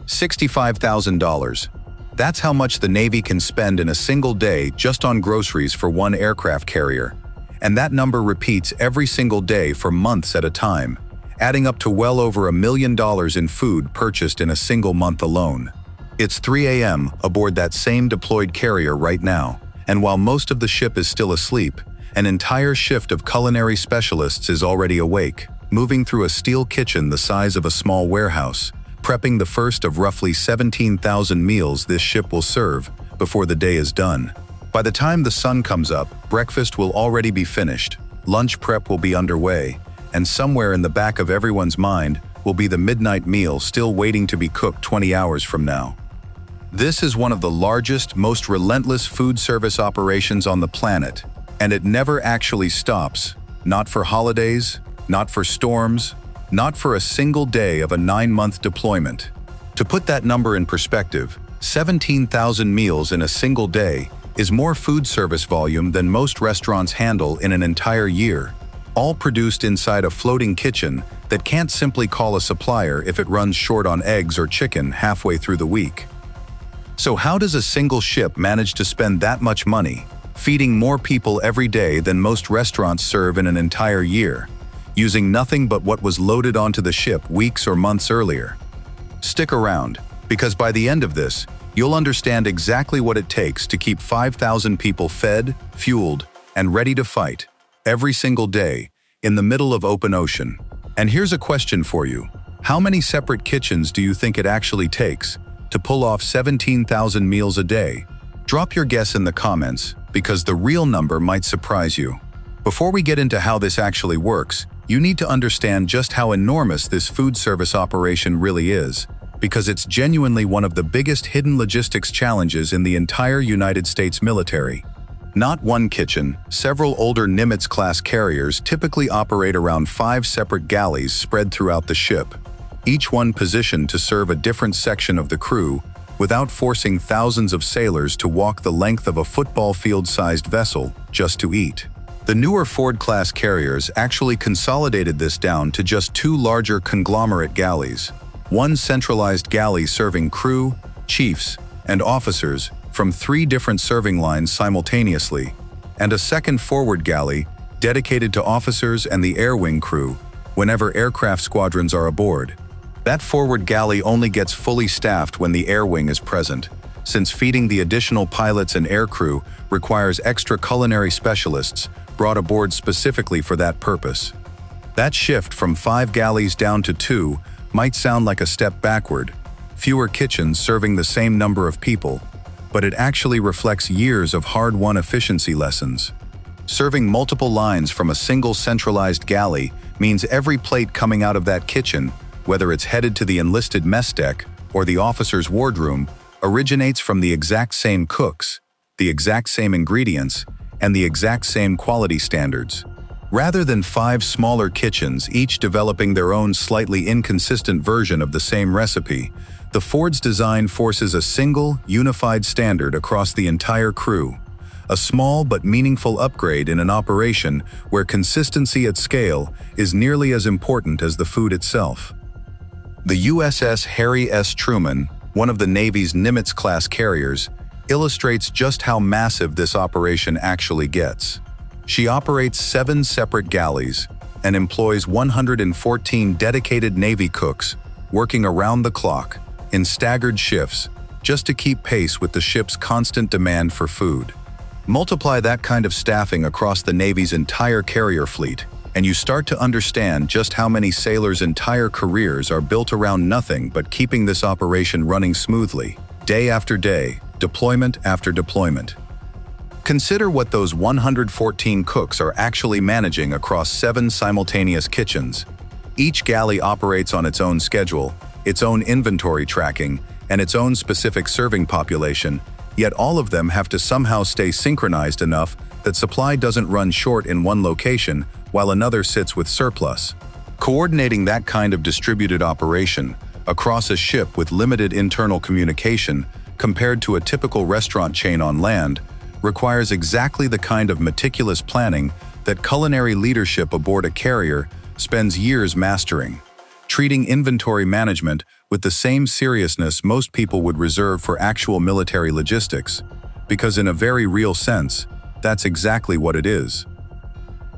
$65,000. That's how much the Navy can spend in a single day just on groceries for one aircraft carrier. And that number repeats every single day for months at a time, adding up to well over $1 million in food purchased in a single month alone. It's 3 a.m. aboard that same deployed carrier right now, and while most of the ship is still asleep, an entire shift of culinary specialists is already awake, moving through a steel kitchen the size of a small warehouse, prepping the first of roughly 17,000 meals this ship will serve before the day is done. By the time the sun comes up, breakfast will already be finished, lunch prep will be underway, and somewhere in the back of everyone's mind will be the midnight meal still waiting to be cooked 20 hours from now. This is one of the largest, most relentless food service operations on the planet, and it never actually stops, not for holidays, not for storms, not for a single day of a 9-month deployment. To put that number in perspective, 17,000 meals in a single day is more food service volume than most restaurants handle in an entire year, all produced inside a floating kitchen that can't simply call a supplier if it runs short on eggs or chicken halfway through the week. So how does a single ship manage to spend that much money, feeding more people every day than most restaurants serve in an entire year, using nothing but what was loaded onto the ship weeks or months earlier? Stick around, because by the end of this, you'll understand exactly what it takes to keep 5,000 people fed, fueled, and ready to fight every single day in the middle of open ocean. And here's a question for you. How many separate kitchens do you think it actually takes to pull off 17,000 meals a day? Drop your guess in the comments, because the real number might surprise you. Before we get into how this actually works, you need to understand just how enormous this food service operation really is, because it's genuinely one of the biggest hidden logistics challenges in the entire United States military. Not one kitchen, several older Nimitz-class carriers typically operate around 5 separate galleys spread throughout the ship, each one positioned to serve a different section of the crew without forcing thousands of sailors to walk the length of a football field-sized vessel just to eat. The newer Ford-class carriers actually consolidated this down to just 2 larger conglomerate galleys, one centralized galley serving crew, chiefs, and officers from 3 different serving lines simultaneously, and a second forward galley dedicated to officers and the air wing crew whenever aircraft squadrons are aboard. That forward galley only gets fully staffed when the air wing is present, since feeding the additional pilots and air crew requires extra culinary specialists brought aboard specifically for that purpose. That shift from 5 galleys down to 2 might sound like a step backward, fewer kitchens serving the same number of people, but it actually reflects years of hard-won efficiency lessons. Serving multiple lines from a single centralized galley means every plate coming out of that kitchen, whether it's headed to the enlisted mess deck or the officer's wardroom, originates from the exact same cooks, the exact same ingredients, and the exact same quality standards. Rather than 5 smaller kitchens, each developing their own slightly inconsistent version of the same recipe, the Ford's design forces a single, unified standard across the entire crew, a small but meaningful upgrade in an operation where consistency at scale is nearly as important as the food itself. The USS Harry S. Truman, one of the Navy's Nimitz-class carriers, illustrates just how massive this operation actually gets. She operates 7 separate galleys and employs 114 dedicated Navy cooks working around the clock in staggered shifts just to keep pace with the ship's constant demand for food. Multiply that kind of staffing across the Navy's entire carrier fleet, and you start to understand just how many sailors' entire careers are built around nothing but keeping this operation running smoothly, day after day, deployment after deployment. Consider what those 114 cooks are actually managing across 7 simultaneous kitchens. Each galley operates on its own schedule, its own inventory tracking, and its own specific serving population, yet all of them have to somehow stay synchronized enough that supply doesn't run short in one location while another sits with surplus. Coordinating that kind of distributed operation across a ship with limited internal communication compared to a typical restaurant chain on land requires exactly the kind of meticulous planning that culinary leadership aboard a carrier spends years mastering. Treating inventory management with the same seriousness most people would reserve for actual military logistics, because in a very real sense, that's exactly what it is.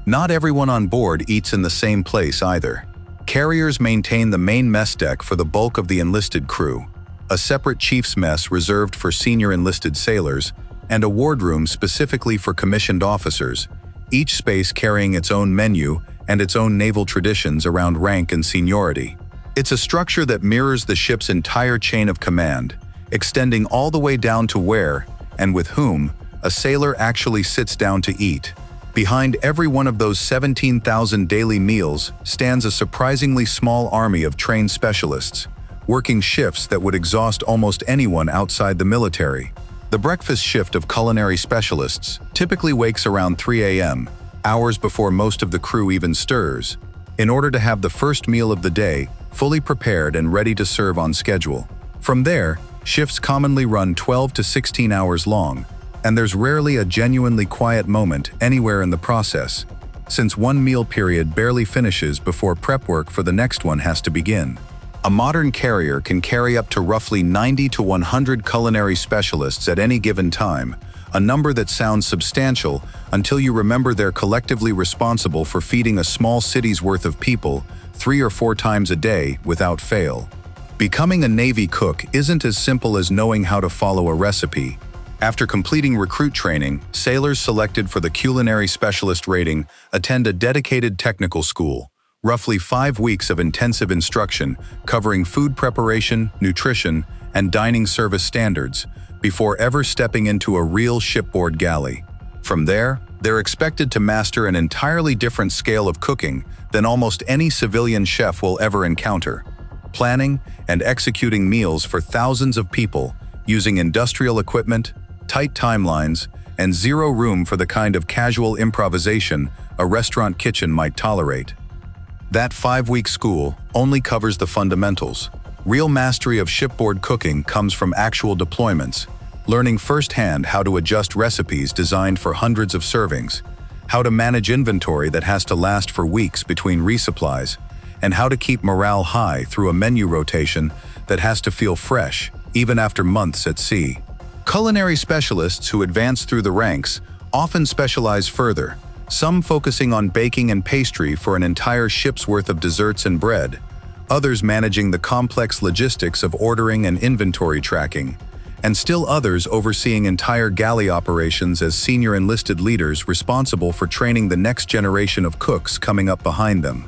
Not everyone on board eats in the same place either. Carriers maintain the main mess deck for the bulk of the enlisted crew, a separate chief's mess reserved for senior enlisted sailors, and a wardroom specifically for commissioned officers, each space carrying its own menu and its own naval traditions around rank and seniority. It's a structure that mirrors the ship's entire chain of command, extending all the way down to where, and with whom, a sailor actually sits down to eat. Behind every one of those 17,000 daily meals stands a surprisingly small army of trained specialists, working shifts that would exhaust almost anyone outside the military. The breakfast shift of culinary specialists typically wakes around 3 a.m., hours before most of the crew even stirs, in order to have the first meal of the day fully prepared and ready to serve on schedule. From there, shifts commonly run 12 to 16 hours long, and there's rarely a genuinely quiet moment anywhere in the process, since one meal period barely finishes before prep work for the next one has to begin. A modern carrier can carry up to roughly 90 to 100 culinary specialists at any given time, a number that sounds substantial until you remember they're collectively responsible for feeding a small city's worth of people 3 or 4 times a day without fail. Becoming a Navy cook isn't as simple as knowing how to follow a recipe. After completing recruit training, sailors selected for the Culinary Specialist rating attend a dedicated technical school, roughly 5 weeks of intensive instruction covering food preparation, nutrition, and dining service standards, before ever stepping into a real shipboard galley. From there, they're expected to master an entirely different scale of cooking than almost any civilian chef will ever encounter, planning and executing meals for thousands of people using industrial equipment, tight timelines, and zero room for the kind of casual improvisation a restaurant kitchen might tolerate. That 5-week school only covers the fundamentals. Real mastery of shipboard cooking comes from actual deployments, learning firsthand how to adjust recipes designed for hundreds of servings, how to manage inventory that has to last for weeks between resupplies, and how to keep morale high through a menu rotation that has to feel fresh even after months at sea. Culinary specialists who advance through the ranks often specialize further, some focusing on baking and pastry for an entire ship's worth of desserts and bread, others managing the complex logistics of ordering and inventory tracking, and still others overseeing entire galley operations as senior enlisted leaders responsible for training the next generation of cooks coming up behind them.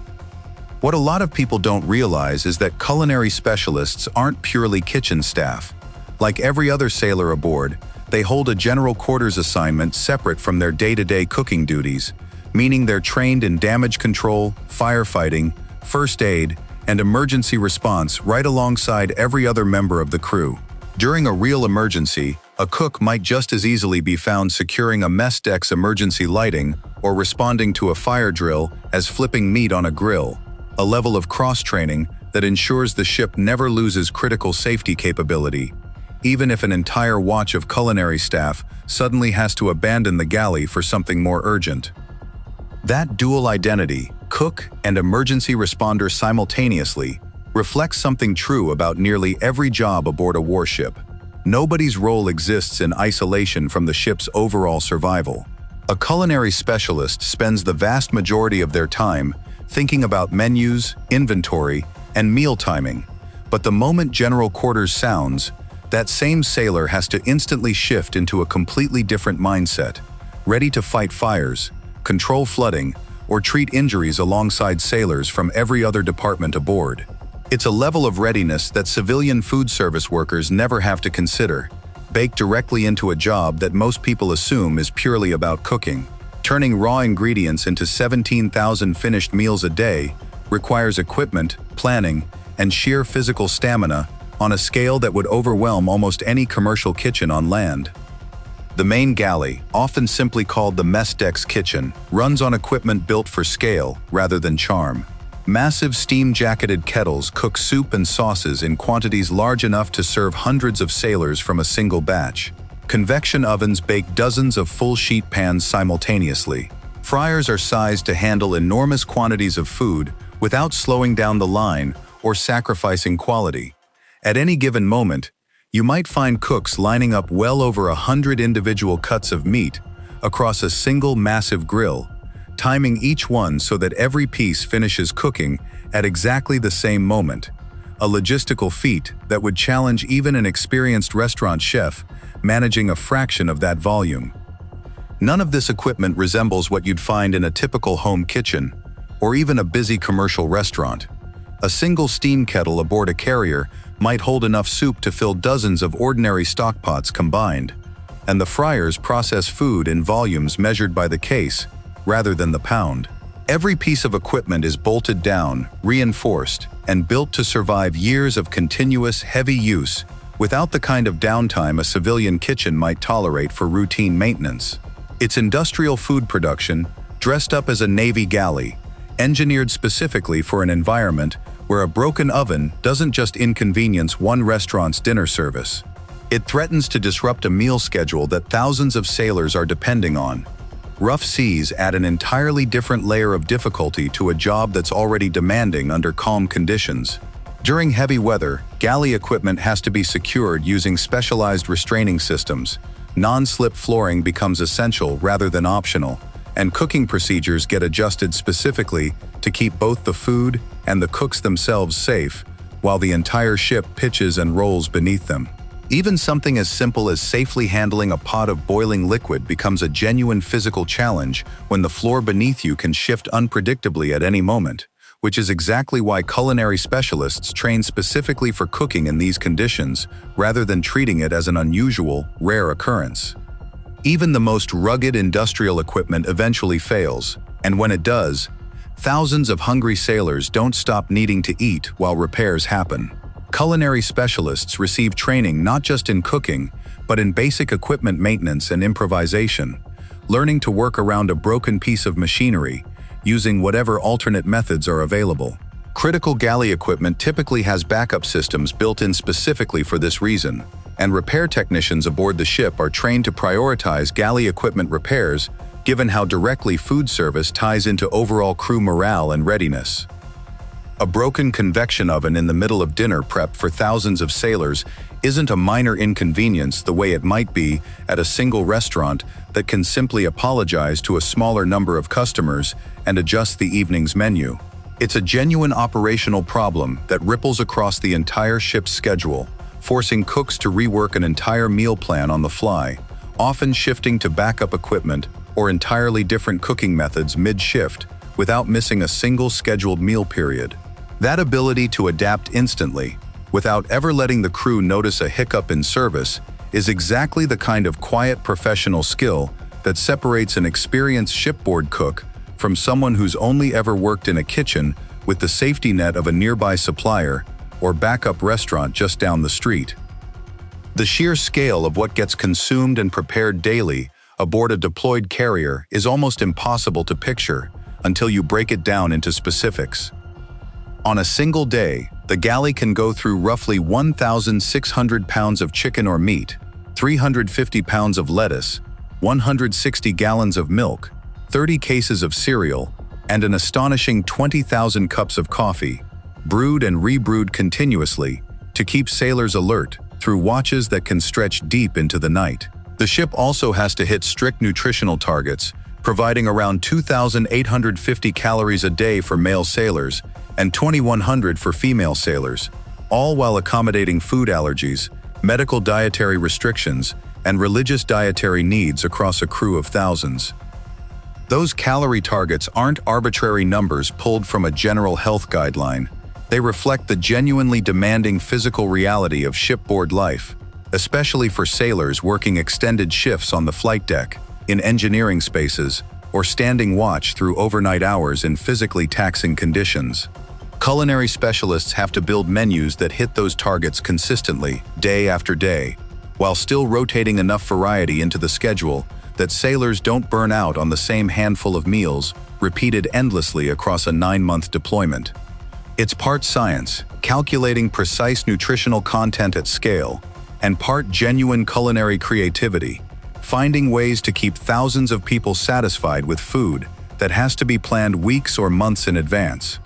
What a lot of people don't realize is that culinary specialists aren't purely kitchen staff. Like every other sailor aboard, they hold a general quarters assignment separate from their day-to-day cooking duties, meaning they're trained in damage control, firefighting, first aid, and emergency response right alongside every other member of the crew. During a real emergency, a cook might just as easily be found securing a mess deck's emergency lighting or responding to a fire drill as flipping meat on a grill, a level of cross-training that ensures the ship never loses critical safety capability, even if an entire watch of culinary staff suddenly has to abandon the galley for something more urgent. That dual identity, cook and emergency responder simultaneously, reflects something true about nearly every job aboard a warship. Nobody's role exists in isolation from the ship's overall survival. A culinary specialist spends the vast majority of their time thinking about menus, inventory, and meal timing, but the moment general quarters sounds, that same sailor has to instantly shift into a completely different mindset, ready to fight fires, control flooding, or treat injuries alongside sailors from every other department aboard. It's a level of readiness that civilian food service workers never have to consider, baked directly into a job that most people assume is purely about cooking. Turning raw ingredients into 17,000 finished meals a day requires equipment, planning, and sheer physical stamina on a scale that would overwhelm almost any commercial kitchen on land. The main galley, often simply called the mess deck's kitchen, runs on equipment built for scale rather than charm. Massive steam-jacketed kettles cook soup and sauces in quantities large enough to serve hundreds of sailors from a single batch. Convection ovens bake dozens of full-sheet pans simultaneously. Fryers are sized to handle enormous quantities of food without slowing down the line or sacrificing quality. At any given moment, you might find cooks lining up well over 100 individual cuts of meat across a single massive grill, timing each one so that every piece finishes cooking at exactly the same moment, a logistical feat that would challenge even an experienced restaurant chef managing a fraction of that volume. None of this equipment resembles what you'd find in a typical home kitchen, or even a busy commercial restaurant. A single steam kettle aboard a carrier might hold enough soup to fill dozens of ordinary stockpots combined, and the fryers process food in volumes measured by the case rather than the pound. Every piece of equipment is bolted down, reinforced, and built to survive years of continuous, heavy use without the kind of downtime a civilian kitchen might tolerate for routine maintenance. It's industrial food production, dressed up as a Navy galley, engineered specifically for an environment where a broken oven doesn't just inconvenience one restaurant's dinner service. It threatens to disrupt a meal schedule that thousands of sailors are depending on. Rough seas add an entirely different layer of difficulty to a job that's already demanding under calm conditions. During heavy weather, galley equipment has to be secured using specialized restraining systems. Non-slip flooring becomes essential rather than optional, and cooking procedures get adjusted specifically to keep both the food and the cooks themselves safe, while the entire ship pitches and rolls beneath them. Even something as simple as safely handling a pot of boiling liquid becomes a genuine physical challenge when the floor beneath you can shift unpredictably at any moment, which is exactly why culinary specialists train specifically for cooking in these conditions rather than treating it as an unusual, rare occurrence. Even the most rugged industrial equipment eventually fails, and when it does, thousands of hungry sailors don't stop needing to eat while repairs happen. Culinary specialists receive training not just in cooking, but in basic equipment maintenance and improvisation, learning to work around a broken piece of machinery, using whatever alternate methods are available. Critical galley equipment typically has backup systems built in specifically for this reason, and repair technicians aboard the ship are trained to prioritize galley equipment repairs, given how directly food service ties into overall crew morale and readiness. A broken convection oven in the middle of dinner prep for thousands of sailors isn't a minor inconvenience the way it might be at a single restaurant that can simply apologize to a smaller number of customers and adjust the evening's menu. It's a genuine operational problem that ripples across the entire ship's schedule, forcing cooks to rework an entire meal plan on the fly, often shifting to backup equipment or entirely different cooking methods mid-shift without missing a single scheduled meal period. That ability to adapt instantly, without ever letting the crew notice a hiccup in service, is exactly the kind of quiet professional skill that separates an experienced shipboard cook from someone who's only ever worked in a kitchen with the safety net of a nearby supplier or backup restaurant just down the street. The sheer scale of what gets consumed and prepared daily aboard a deployed carrier is almost impossible to picture until you break it down into specifics. On a single day, the galley can go through roughly 1,600 pounds of chicken or meat, 350 pounds of lettuce, 160 gallons of milk, 30 cases of cereal, and an astonishing 20,000 cups of coffee, brewed and rebrewed continuously to keep sailors alert through watches that can stretch deep into the night. The ship also has to hit strict nutritional targets, providing around 2,850 calories a day for male sailors and 2,100 for female sailors, all while accommodating food allergies, medical dietary restrictions, and religious dietary needs across a crew of thousands. Those calorie targets aren't arbitrary numbers pulled from a general health guideline. They reflect the genuinely demanding physical reality of shipboard life, especially for sailors working extended shifts on the flight deck, in engineering spaces, or standing watch through overnight hours in physically taxing conditions. Culinary specialists have to build menus that hit those targets consistently, day after day, while still rotating enough variety into the schedule that sailors don't burn out on the same handful of meals, repeated endlessly across a 9-month deployment. It's part science, calculating precise nutritional content at scale, and part genuine culinary creativity, finding ways to keep thousands of people satisfied with food that has to be planned weeks or months in advance.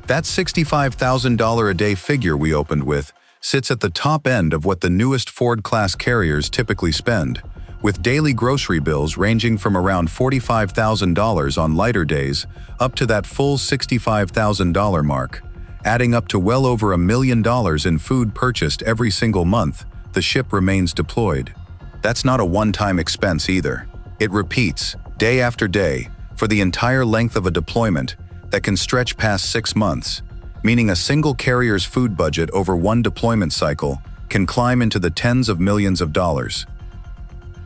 That $65,000 a day figure we opened with sits at the top end of what the newest Ford-class carriers typically spend, with daily grocery bills ranging from around $45,000 on lighter days up to that full $65,000 mark. Adding up to well over $1 million in food purchased every single month, the ship remains deployed. That's not a one-time expense either. It repeats, day after day, for the entire length of a deployment that can stretch past 6 months, meaning a single carrier's food budget over one deployment cycle can climb into the tens of millions of dollars.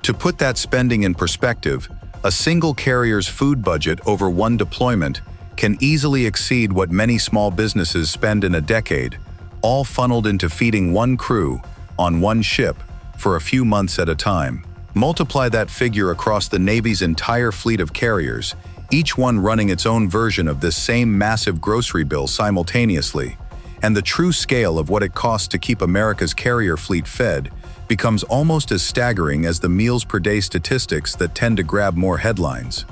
To put that spending in perspective, a single carrier's food budget over one deployment can easily exceed what many small businesses spend in a decade, all funneled into feeding one crew on one ship for a few months at a time. Multiply that figure across the Navy's entire fleet of carriers, each one running its own version of this same massive grocery bill simultaneously, and the true scale of what it costs to keep America's carrier fleet fed becomes almost as staggering as the meals per day statistics that tend to grab more headlines.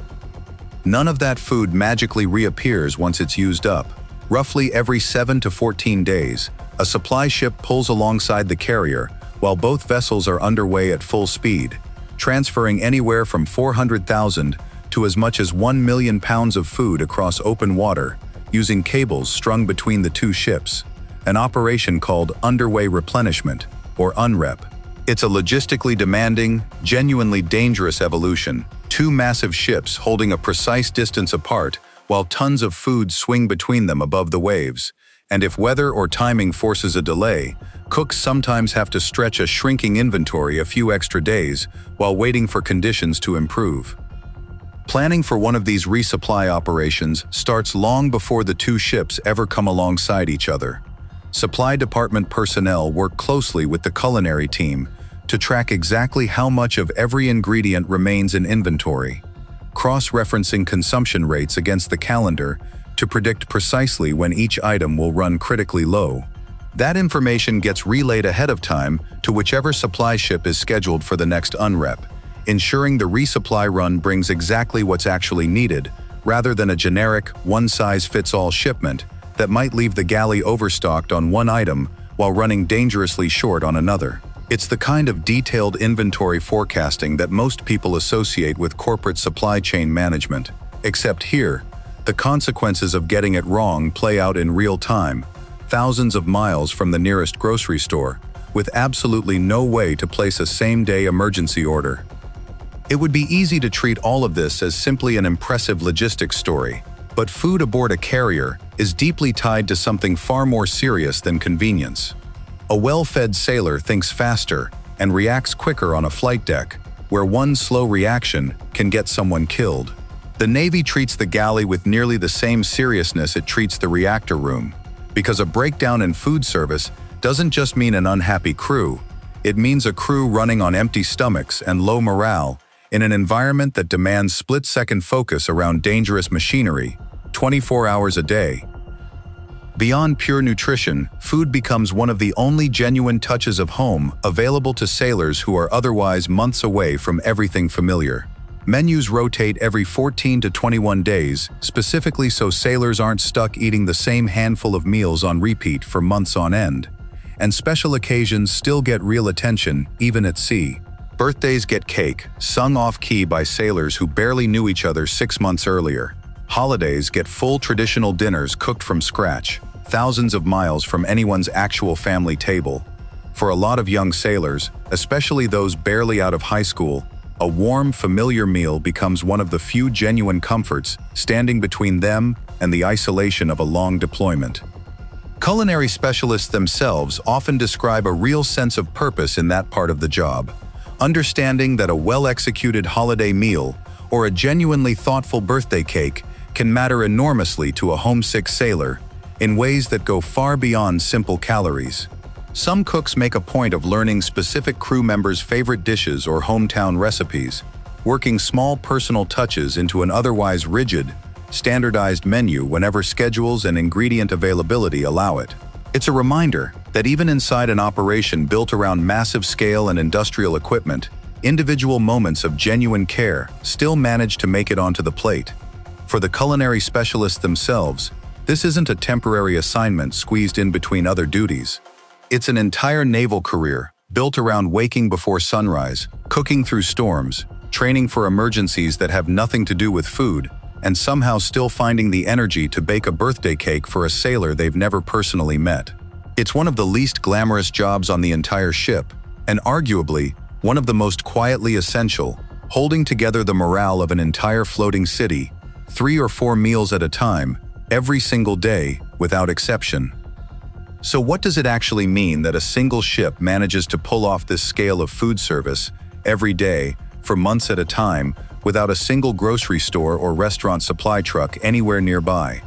None of that food magically reappears once it's used up. Roughly every 7 to 14 days, a supply ship pulls alongside the carrier while both vessels are underway at full speed, transferring anywhere from 400,000 to as much as 1 million pounds of food across open water, using cables strung between the two ships, an operation called underway replenishment, or UNREP. It's a logistically demanding, genuinely dangerous evolution, two massive ships holding a precise distance apart while tons of food swing between them above the waves. And if weather or timing forces a delay, cooks sometimes have to stretch a shrinking inventory a few extra days while waiting for conditions to improve. Planning for one of these resupply operations starts long before the two ships ever come alongside each other. Supply department personnel work closely with the culinary team to track exactly how much of every ingredient remains in inventory, cross-referencing consumption rates against the calendar to predict precisely when each item will run critically low. That information gets relayed ahead of time to whichever supply ship is scheduled for the next UNREP, ensuring the resupply run brings exactly what's actually needed, rather than a generic, one-size-fits-all shipment that might leave the galley overstocked on one item while running dangerously short on another. It's the kind of detailed inventory forecasting that most people associate with corporate supply chain management. Except here, the consequences of getting it wrong play out in real time, thousands of miles from the nearest grocery store, with absolutely no way to place a same-day emergency order. It would be easy to treat all of this as simply an impressive logistics story, but food aboard a carrier is deeply tied to something far more serious than convenience. A well-fed sailor thinks faster and reacts quicker on a flight deck, where one slow reaction can get someone killed. The Navy treats the galley with nearly the same seriousness it treats the reactor room, because a breakdown in food service doesn't just mean an unhappy crew, it means a crew running on empty stomachs and low morale in an environment that demands split-second focus around dangerous machinery, 24 hours a day. Beyond pure nutrition, food becomes one of the only genuine touches of home available to sailors who are otherwise months away from everything familiar. Menus rotate every 14 to 21 days, specifically so sailors aren't stuck eating the same handful of meals on repeat for months on end. And special occasions still get real attention, even at sea. Birthdays get cake, sung off-key by sailors who barely knew each other 6 months earlier. Holidays get full traditional dinners cooked from scratch, thousands of miles from anyone's actual family table. For a lot of young sailors, especially those barely out of high school, a warm, familiar meal becomes one of the few genuine comforts standing between them and the isolation of a long deployment. Culinary specialists themselves often describe a real sense of purpose in that part of the job, understanding that a well-executed holiday meal or a genuinely thoughtful birthday cake can matter enormously to a homesick sailor in ways that go far beyond simple calories. Some cooks make a point of learning specific crew members' favorite dishes or hometown recipes, working small personal touches into an otherwise rigid, standardized menu whenever schedules and ingredient availability allow it. It's a reminder that even inside an operation built around massive scale and industrial equipment, individual moments of genuine care still manage to make it onto the plate. For the culinary specialists themselves, this isn't a temporary assignment squeezed in between other duties. It's an entire naval career, built around waking before sunrise, cooking through storms, training for emergencies that have nothing to do with food, and somehow still finding the energy to bake a birthday cake for a sailor they've never personally met. It's one of the least glamorous jobs on the entire ship, and arguably one of the most quietly essential, holding together the morale of an entire floating city, 3 or 4 meals at a time, every single day, without exception. So what does it actually mean that a single ship manages to pull off this scale of food service every day, for months at a time, without a single grocery store or restaurant supply truck anywhere nearby?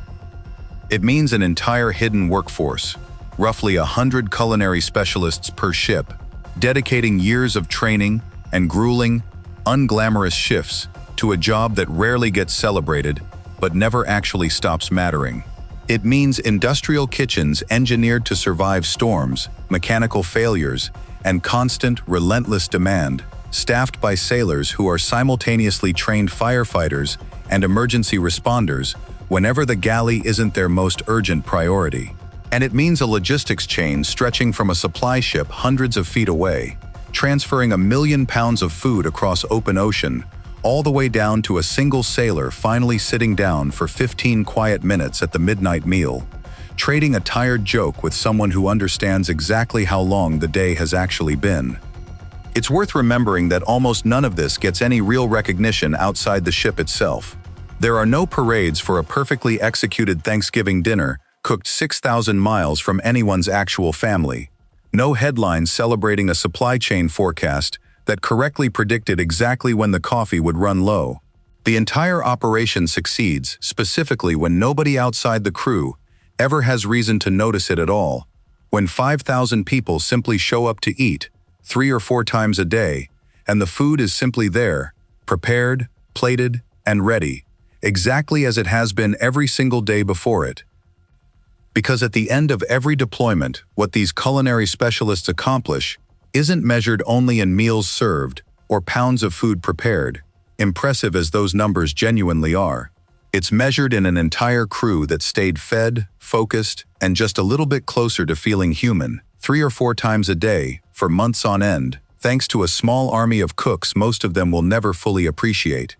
It means an entire hidden workforce, roughly 100 culinary specialists per ship, dedicating years of training and grueling, unglamorous shifts to a job that rarely gets celebrated but never actually stops mattering. It means industrial kitchens engineered to survive storms, mechanical failures, and constant, relentless demand, staffed by sailors who are simultaneously trained firefighters and emergency responders whenever the galley isn't their most urgent priority. And it means a logistics chain stretching from a supply ship hundreds of feet away, transferring 1 million pounds of food across open ocean, all the way down to a single sailor finally sitting down for 15 quiet minutes at the midnight meal, trading a tired joke with someone who understands exactly how long the day has actually been. It's worth remembering that almost none of this gets any real recognition outside the ship itself. There are no parades for a perfectly executed Thanksgiving dinner cooked 6,000 miles from anyone's actual family. No headlines celebrating a supply chain forecast that correctly predicted exactly when the coffee would run low. The entire operation succeeds specifically when nobody outside the crew ever has reason to notice it at all, when 5,000 people simply show up to eat 3 or 4 times a day, and the food is simply there, prepared, plated, and ready, exactly as it has been every single day before it. Because at the end of every deployment, what these culinary specialists accomplish isn't measured only in meals served or pounds of food prepared, impressive as those numbers genuinely are. It's measured in an entire crew that stayed fed, focused, and just a little bit closer to feeling human, 3 or 4 times a day, for months on end, thanks to a small army of cooks most of them will never fully appreciate.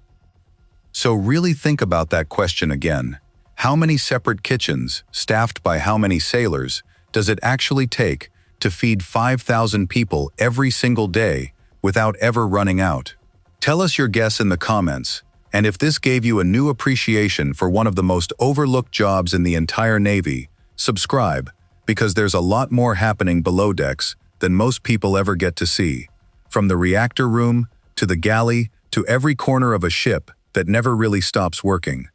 So really think about that question again. How many separate kitchens, staffed by how many sailors, does it actually take to feed 5,000 people every single day without ever running out? Tell us your guess in the comments, and if this gave you a new appreciation for one of the most overlooked jobs in the entire Navy, subscribe, because there's a lot more happening below decks than most people ever get to see. From the reactor room, to the galley, to every corner of a ship that never really stops working.